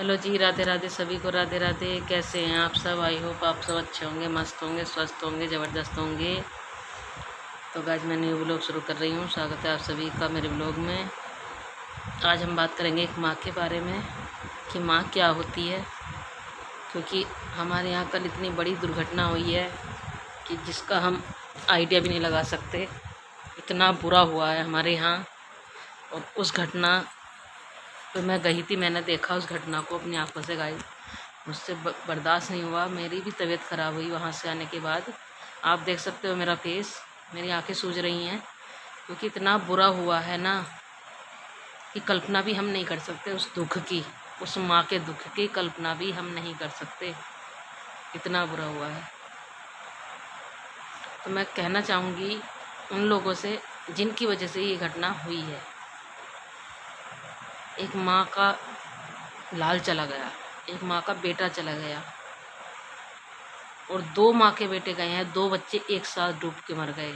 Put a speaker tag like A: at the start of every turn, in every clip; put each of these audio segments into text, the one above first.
A: Hello जी, राधे राधे सभी को, राधे राधे। कैसे हैं आप सब? आई होप आप सब अच्छे होंगे, मस्त होंगे, स्वस्थ होंगे, ज़बरदस्त होंगे। तो गाइस मैं न्यू ब्लॉग शुरू कर रही हूँ। स्वागत है आप सभी का मेरे ब्लॉग में। आज हम बात करेंगे एक माँ के बारे में कि माँ क्या होती है, क्योंकि हमारे यहाँ कल इतनी बड़ी दुर्घटना हुई है कि जिसका हम आइडिया भी नहीं लगा सकते। इतना बुरा हुआ है हमारे यहाँ। और उस घटना तो मैं गई थी, मैंने देखा उस घटना को अपनी आंखों से गाइस। मुझसे बर्दाश्त नहीं हुआ, मेरी भी तबीयत ख़राब हुई वहाँ से आने के बाद। आप देख सकते हो मेरा फेस, मेरी आंखें सूज रही हैं, क्योंकि इतना बुरा हुआ है ना कि कल्पना भी हम नहीं कर सकते उस दुख की। उस माँ के दुख की कल्पना भी हम नहीं कर सकते, इतना बुरा हुआ है। तो मैं कहना चाहूँगी उन लोगों से जिनकी वजह से ये घटना हुई है। एक माँ का लाल चला गया, एक माँ का बेटा चला गया, और 2 माँ के बेटे गए हैं। 2 बच्चे एक साथ डूब के मर गए।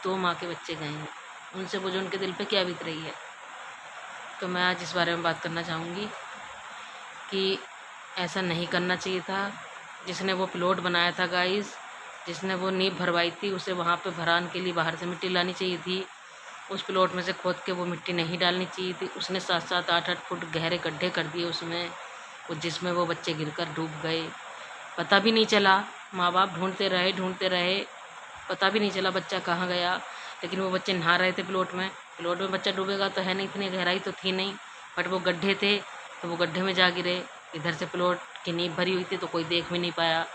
A: 2 माँ के बच्चे गए हैं। उनसे मुझे उनके दिल पे क्या बीत रही है। तो मैं आज इस बारे में बात करना चाहूँगी कि ऐसा नहीं करना चाहिए था। जिसने वो प्लॉट बनाया था गाइस, जिसने वो नींव भरवाई थी, उसे वहाँ पे भरान के लिए बाहर से मिट्टी लानी चाहिए थी। उस प्लॉट में से खोद के वो मिट्टी नहीं डालनी चाहिए थी। उसने 7-7 8-8 फुट गहरे गड्ढे कर दिए उसमें, जिसमें वो बच्चे गिरकर डूब गए। पता भी नहीं चला, माँ बाप ढूंढते रहे, पता भी नहीं चला बच्चा कहाँ गया। लेकिन वो बच्चे नहा रहे थे प्लॉट में बच्चा डूबेगा तो है नहीं, इतनी गहराई तो थी नहीं, बट वो गड्ढे थे तो वो गड्ढे में जा गिरे। इधर से प्लॉट की नींव भरी हुई थी तो कोई देख भी नहीं पाया।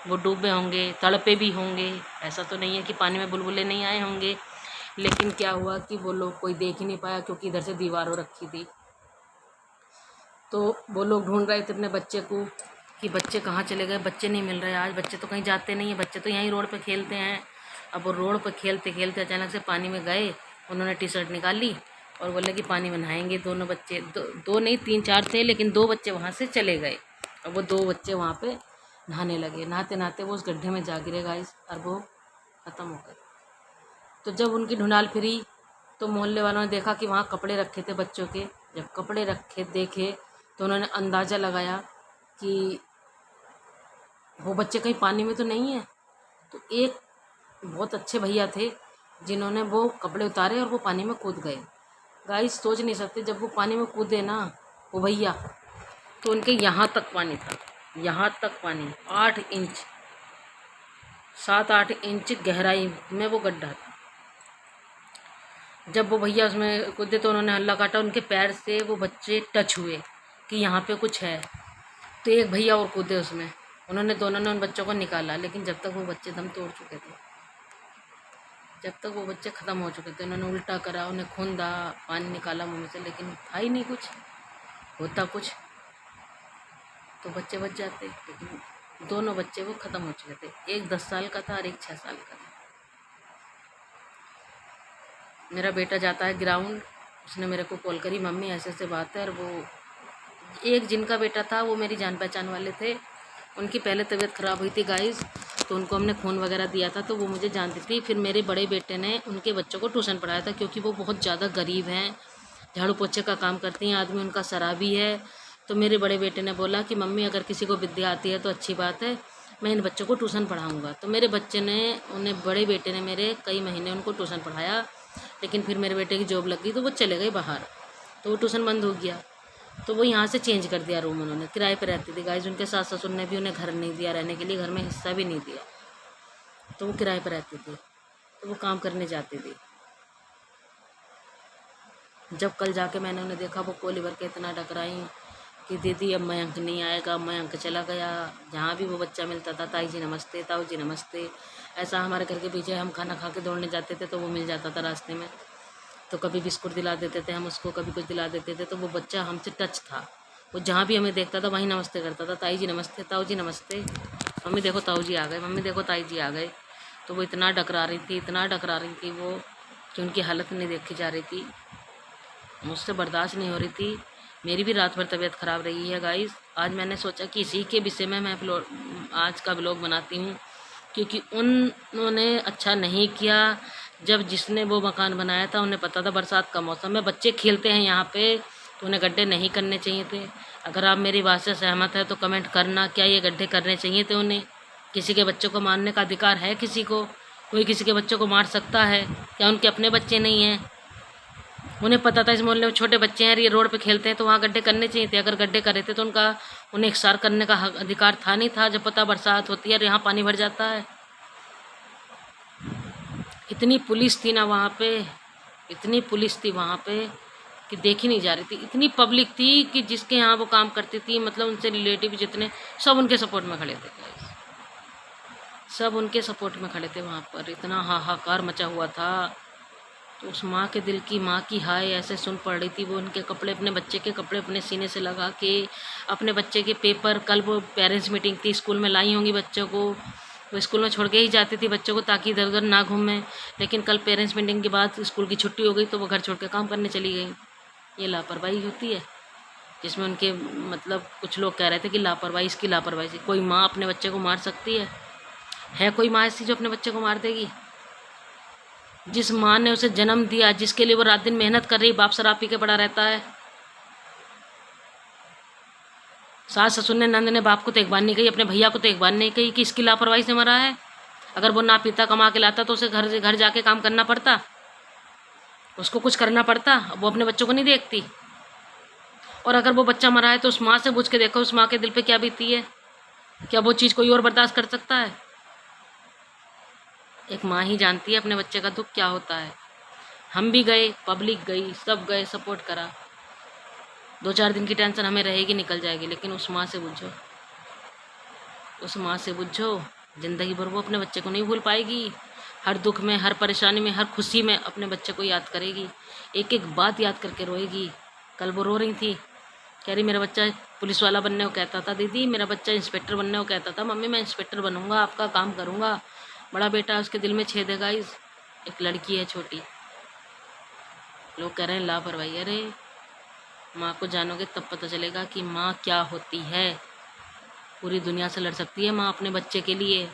A: वो डूबे होंगे, तड़पे भी होंगे, ऐसा तो नहीं है कि पानी में बुलबुले नहीं आए होंगे, लेकिन क्या हुआ कि वो लोग कोई देख ही नहीं पाया, क्योंकि इधर से दीवार हो रखी थी। तो वो लोग ढूंढ रहे थे अपने बच्चे को कि बच्चे कहाँ चले गए, बच्चे नहीं मिल रहे। आज बच्चे तो कहीं जाते नहीं हैं, बच्चे तो यहीं रोड पे खेलते हैं। अब वो रोड पे खेलते खेलते अचानक से पानी में गए। उन्होंने टी शर्ट निकाली और बोले कि पानी में नहाएंगे। दोनों बच्चे, दो नहीं 3-4 थे, लेकिन 2 बच्चे वहाँ से चले गए। और वो 2 बच्चे वहाँ पे नहाने लगे। नहाते नहाते वो उस गड्ढे में जा गिरे गाइस, और वो ख़त्म हो गए। तो जब उनकी ढूंढाल फिरी तो मोहल्ले वालों ने देखा कि वहाँ कपड़े रखे थे बच्चों के। जब कपड़े रखे देखे तो उन्होंने अंदाज़ा लगाया कि वो बच्चे कहीं पानी में तो नहीं है। तो एक बहुत अच्छे भैया थे जिन्होंने वो कपड़े उतारे और वो पानी में कूद गए। गाइस सोच नहीं सकते, जब वो पानी में कूदे ना वो भैया, तो उनके यहाँ तक पानी था, यहाँ तक पानी 8 इंच, 7-8 इंच गहराई में वो गड्ढा था। जब वो भैया उसमें कूदे तो उन्होंने हल्ला काटा, उनके पैर से वो बच्चे टच हुए कि यहाँ पे कुछ है। तो एक भैया और कूदे उसमें, उन्होंने दोनों ने उन बच्चों को निकाला। लेकिन जब तक वो बच्चे दम तोड़ चुके थे, जब तक वो बच्चे ख़त्म हो चुके थे, उन्होंने उल्टा करा, उन्हें खूंदा, पानी निकाला मुँह से, लेकिन था ही नहीं कुछ। होता कुछ तो बच्चे बच जाते, लेकिन दोनों बच्चे वो ख़त्म हो चुके थे। एक 10 साल का था और एक 6 साल का था। मेरा बेटा जाता है ग्राउंड, उसने मेरे को कॉल करी, मम्मी ऐसे ऐसे बात है। और वो एक जिनका बेटा था वो मेरी जान पहचान वाले थे, उनकी पहले तबीयत ख़राब हुई थी गाइस, तो उनको हमने खून वगैरह दिया था, तो वो मुझे जानती थी। फिर मेरे बड़े बेटे ने उनके बच्चों को ट्यूशन पढ़ाया था, क्योंकि वो बहुत ज़्यादा गरीब हैं, झाड़ू पोछे का काम करती हैं, आदमी उनका शराबी है। तो मेरे बड़े बेटे ने बोला कि मम्मी अगर किसी को विद्या आती है तो अच्छी बात है, मैं इन बच्चों को ट्यूशन पढ़ाऊँगा। तो मेरे बच्चे ने, उन्हें बड़े बेटे ने मेरे कई महीने उनको ट्यूशन पढ़ाया। लेकिन फिर मेरे बेटे की जॉब लग गई तो वो चले गए बाहर, तो वो ट्यूशन बंद हो गया। तो वो यहाँ से चेंज कर दिया रूम, उन्होंने किराए पे रहती थी गाइस। उनके सास ससुर ने भी उन्हें घर नहीं दिया रहने के लिए, घर में हिस्सा भी नहीं दिया, तो वो किराए पे रहती थी। तो वो काम करने जाती थी। जब कल जाके मैंने उन्हें देखा, वो कोलीवर के इतना टकराई कि दीदी अब मयंक नहीं आएगा, मयंक चला गया। जहाँ भी वो बच्चा मिलता था, ताई जी नमस्ते, ताऊ जी नमस्ते। ऐसा हमारे घर के पीछे हम खाना खा के दौड़ने जाते थे तो वो मिल जाता था रास्ते में, तो कभी बिस्कुट दिला देते थे हम उसको, कभी कुछ दिला देते थे। तो वो बच्चा हमसे टच था, वो जहाँ भी हमें देखता था वहीं नमस्ते करता था, ताई जी नमस्ते, ताऊ जी नमस्ते, मम्मी देखो ताऊ जी आ गए, मम्मी देखो ताई जी आ गए। तो वो इतना डकरा रही थी, इतना डकरा रही थी वो, कि उनकी हालत नहीं देखी जा रही थी। मुझसे बर्दाश्त नहीं हो रही थी। मेरी भी रात भर तबीयत ख़राब रही है गाइस। आज मैंने सोचा कि इसी के विषय में मैं आज का ब्लॉग बनाती हूँ, क्योंकि उन्होंने अच्छा नहीं किया। जब जिसने वो मकान बनाया था उन्हें पता था बरसात का मौसम है, बच्चे खेलते हैं यहाँ पे, तो उन्हें गड्ढे नहीं करने चाहिए थे। अगर आप मेरी बात से सहमत है तो कमेंट करना, क्या ये गड्ढे करने चाहिए थे उन्हें? किसी के बच्चों को मारने का अधिकार है किसी को? कोई किसी के बच्चों को मार सकता है? क्या उनके अपने बच्चे नहीं हैं? उन्हें पता था इस मोहल्ले में छोटे बच्चे हैं, ये रोड पे खेलते हैं, तो वहाँ गड्ढे करने चाहिए थे। अगर गड्ढे करे थे तो उन्हें एक्सार करने का अधिकार था नहीं था? जब पता बरसात होती है और यहाँ पानी भर जाता है। इतनी पुलिस थी ना वहाँ पे, इतनी पुलिस थी वहाँ पे कि देखी नहीं जा रही थी। इतनी पब्लिक थी कि जिसके यहाँ वो काम करती थी, मतलब उनसे रिलेटिव जितने, सब उनके सपोर्ट में खड़े थे, सब उनके सपोर्ट में खड़े थे वहाँ पर। इतना हाहाकार मचा हुआ था। तो उस माँ के दिल की, माँ की हाय ऐसे सुन पड़ रही थी। वो उनके कपड़े, अपने बच्चे के कपड़े अपने सीने से लगा के, अपने बच्चे के पेपर, कल वो पेरेंट्स मीटिंग थी, स्कूल में लाई होंगी बच्चों को, वो स्कूल में छोड़ के ही जाती थी बच्चों को ताकि इधर उधर ना घूमें। लेकिन कल पेरेंट्स मीटिंग के बाद स्कूल की छुट्टी हो गई तो वो घर छोड़ के काम करने चली गई। ये लापरवाही होती है, जिसमें उनके मतलब कुछ लोग कह रहे थे कि लापरवाही, इसकी लापरवाही से कोई माँ अपने बच्चे को मार सकती है? है कोई माँ ऐसी जो अपने बच्चे को मार देगी? जिस माँ ने उसे जन्म दिया, जिसके लिए वो रात दिन मेहनत कर रही, बाप शराब पी के पड़ा रहता है। सास ससुर ने, नंद ने बाप को तो एक बार नहीं कही, अपने भैया को तो एक बार नहीं कही कि इसकी लापरवाही से मरा है। अगर वो ना पीता, कमा के लाता तो उसे घर जाके काम करना पड़ता, उसको कुछ करना पड़ता। वो अपने बच्चों को नहीं देखती। और अगर वो बच्चा मरा है तो उस माँ से पूछ के देखो, उस माँ के दिल पे क्या बीती है? क्या वो चीज़ कोई और बर्दाश्त कर सकता है? एक माँ ही जानती है अपने बच्चे का दुख क्या होता है। हम भी गए, पब्लिक गई, सब गए, सपोर्ट करा। 2-4 दिन की टेंशन हमें रहेगी, निकल जाएगी, लेकिन उस माँ से पूछो, उस माँ से पूछो, ज़िंदगी भर वो अपने बच्चे को नहीं भूल पाएगी। हर दुख में, हर परेशानी में, हर खुशी में अपने बच्चे को याद करेगी, एक एक बात याद करके रोएगी। कल वो रो रही थी, कह रही मेरा बच्चा पुलिस वाला बनने को कहता था, दीदी मेरा बच्चा इंस्पेक्टर बनने को कहता था, मम्मी मैं इंस्पेक्टर बनूंगा, आपका काम करूंगा। बड़ा बेटा उसके दिल में छेद है गाइस, एक लड़की है छोटी। लोग कह रहे हैं लापरवाही। अरे माँ को जानोगे तब पता चलेगा कि माँ क्या होती है। पूरी दुनिया से लड़ सकती है माँ अपने बच्चे के लिए,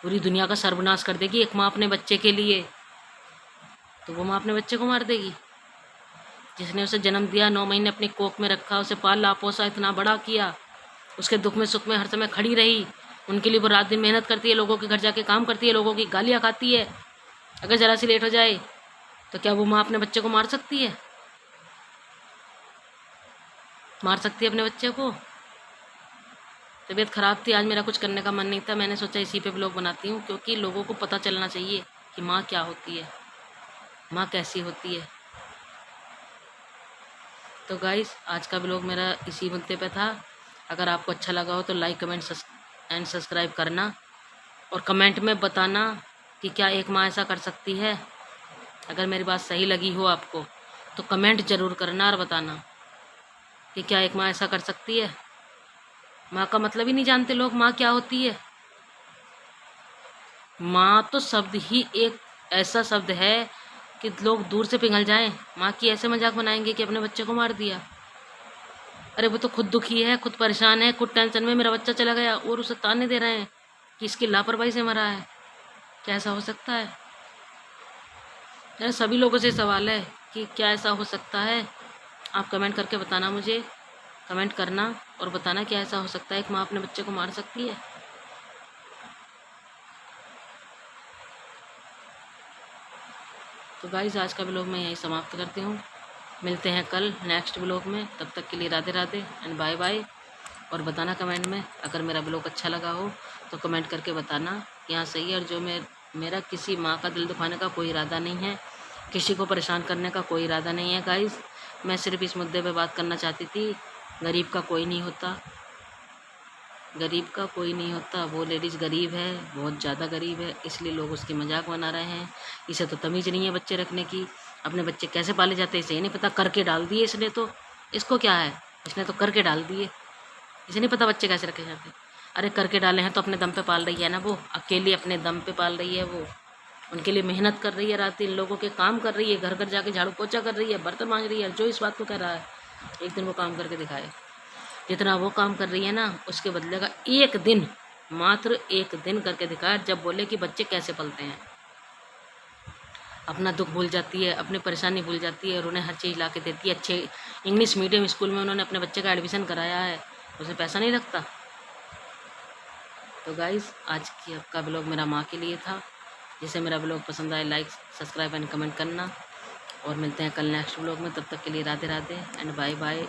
A: पूरी दुनिया का सर्वनाश कर देगी एक माँ अपने बच्चे के लिए। तो वो माँ अपने बच्चे को मार देगी जिसने उसे जन्म दिया, 9 महीने अपनी कोख में रखा, उसे पाला पोसा, इतना बड़ा किया, उसके दुख में सुख में हर समय खड़ी रही। उनके लिए वो रात दिन मेहनत करती है, लोगों के घर जाके काम करती है, लोगों की गालियाँ खाती है। अगर ज़रा सी लेट हो जाए तो क्या वो माँ अपने बच्चे को मार सकती है? मार सकती है अपने बच्चे को? तबीयत ख़राब थी, आज मेरा कुछ करने का मन नहीं था, मैंने सोचा इसी पे ब्लॉग बनाती हूँ, क्योंकि लोगों को पता चलना चाहिए कि माँ क्या होती है, माँ कैसी होती है। तो गाइस आज का ब्लॉग मेरा इसी मुद्दे पे था। अगर आपको अच्छा लगा हो तो लाइक, कमेंट एंड सब्सक्राइब करना, और कमेंट में बताना कि क्या एक माँ ऐसा कर सकती है। अगर मेरी बात सही लगी हो आपको तो कमेंट ज़रूर करना और बताना कि क्या एक माँ ऐसा कर सकती है। माँ का मतलब ही नहीं जानते लोग, माँ क्या होती है। माँ तो शब्द ही एक ऐसा शब्द है कि लोग दूर से पिघल जाएं। माँ की ऐसे मजाक बनाएंगे कि अपने बच्चे को मार दिया। अरे वो तो खुद दुखी है, खुद परेशान है, खुद टेंशन में मेरा बच्चा चला गया, और उसे ताने दे रहे हैं कि इसकी लापरवाही से मरा है। क्या ऐसा हो सकता है? यार सभी लोगों से सवाल है कि क्या ऐसा हो सकता है। आप कमेंट करके बताना, मुझे कमेंट करना और बताना क्या ऐसा हो सकता है, एक माँ अपने बच्चे को मार सकती है। तो गाइस आज का ब्लॉग मैं यहीं समाप्त करती हूँ। मिलते हैं कल नेक्स्ट ब्लॉग में, तब तक के लिए Radhe Radhe and bye bye. और बताना कमेंट में, अगर मेरा ब्लॉग अच्छा लगा हो तो कमेंट करके बताना यहाँ सही है। और जो मेरा किसी माँ का दिल दुखाने का कोई इरादा नहीं है, किसी को परेशान करने का कोई इरादा नहीं है गाइस। मैं सिर्फ इस मुद्दे पे बात करना चाहती थी, गरीब का कोई नहीं होता, गरीब का कोई नहीं होता। वो लेडीज़ गरीब है, बहुत ज़्यादा गरीब है, इसलिए लोग उसकी मजाक बना रहे हैं। इसे तो तमीज़ नहीं है बच्चे रखने की, अपने बच्चे कैसे पाले जाते हैं इसे नहीं पता, करके डाल दिए इसने। तो इसको क्या है, इसने तो करके डाल दिए, इसे नहीं पता बच्चे कैसे रखे जाते। अरे करके डाले हैं तो अपने दम पे पाल रही है ना, वो अकेली अपने दम पे पाल रही है। वो उनके लिए मेहनत कर रही है, रात दिन लोगों के काम कर रही है, घर घर जाके झाड़ू पोछा कर रही है, बर्तन मांज रही है। जो इस बात को कह रहा है एक दिन वो काम करके दिखाए। जितना वो काम कर रही है ना, उसके बदले का एक दिन, मात्र एक दिन करके दिखाए, जब बोले कि बच्चे कैसे पलते हैं। अपना दुख भूल जाती है, अपनी परेशानी भूल जाती है और उन्हें हर चीज़ ला के देती है। अच्छे इंग्लिश मीडियम स्कूल में उन्होंने अपने बच्चे का एडमिशन कराया है, उसे पैसा नहीं लगता। तो गाइज़ आज की का ब्लॉग मेरा माँ के लिए था। जिसे मेरा ब्लॉग पसंद आए लाइक सब्सक्राइब एंड कमेंट करना, और मिलते हैं कल नेक्स्ट ब्लॉग में। तब तक के लिए Radhe Radhe and bye bye.